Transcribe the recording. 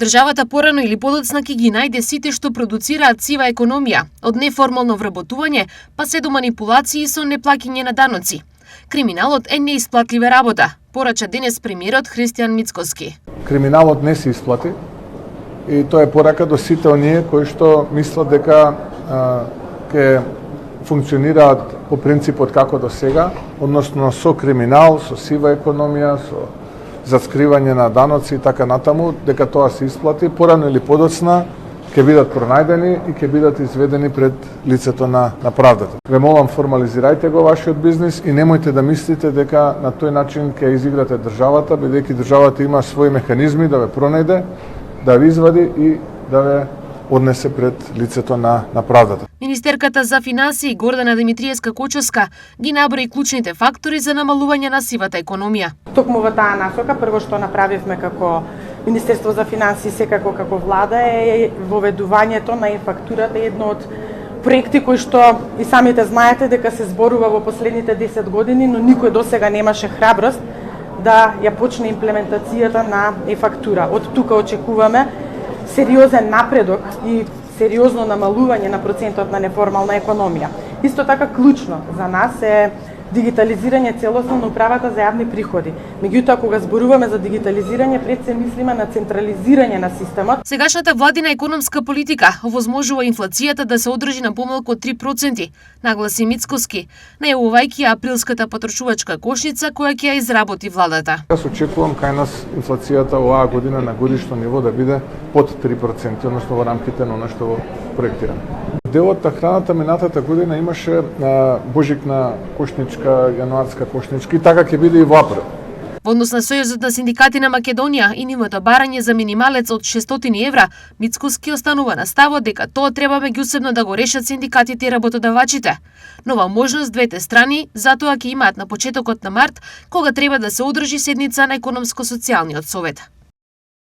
Државата порано или подоцна ќе ги најде сите што продуцираат сива економија, од неформално вработување па се до манипулации со неплаќање на даноци. Криминалот е неисплатлива работа, порача денес премиерот Христијан Мицкоски. Криминалот не се исплати и тоа е порака до сите оние кои што мислат дека ќе функционираат по принципот како до сега, односно со криминал, со сива економија, со заскривање на даноци и така натаму, дека тоа се исплати, порано или подоцна ќе бидат пронајдени и ќе бидат изведени пред лицето на правдата. Ве молам, формализирајте го вашиот бизнис и немојте да мислите дека на тој начин ќе изиграте државата, бидејќи државата има своји механизми да ве пронајде, да ве извади и да ве однесе пред лицето на правдата. Министерката за финансии Гордана Димитриевска-Кочовска ги наброи клучните фактори за намалување на сивата економија. Токму во таа насока, прво што направивме како Министерство за финансии, секако како влада, е воведувањето на e-фактурата, едно од проекти кои што и самите знаете дека се зборува во последните 10 години, но никој досега немаше храброст да ја почне имплементацијата на e-фактура. Од тука очекуваме сериозен напредок и сериозно намалување на процентот на неформална економија. Исто така клучно за нас е дигитализирање целосно на управата за јавни приходи. Меѓутоа, кога зборуваме за дигитализирање, пред се мислиме на централизирање на системот. Сегашната владина економска политика овозможува инфлацијата да се одржи на помалку од 3%, нагласи Мицкоски, најавувајќи априлската потрошувачка кошница која ќе ја изработи владата. Јас очекувам кај нас инфлацијата оваа година на годишно ниво да биде под 3%, односно во рамките на она што го проектираме. Делот на храната минатата година имаше божикна кошничка, јануарска кошничка и така ќе биде и во април. Во однос на Сојузот на синдикати на Македонија и нивото барање за минималец од 600 евра, Мицкоски останува на ставот дека тоа треба меѓусебно да го решат синдикатите и работодавачите. Нова можност двете страни затоа ќе имаат на почетокот на март, кога треба да се одржи седница на економско-социјалниот совет.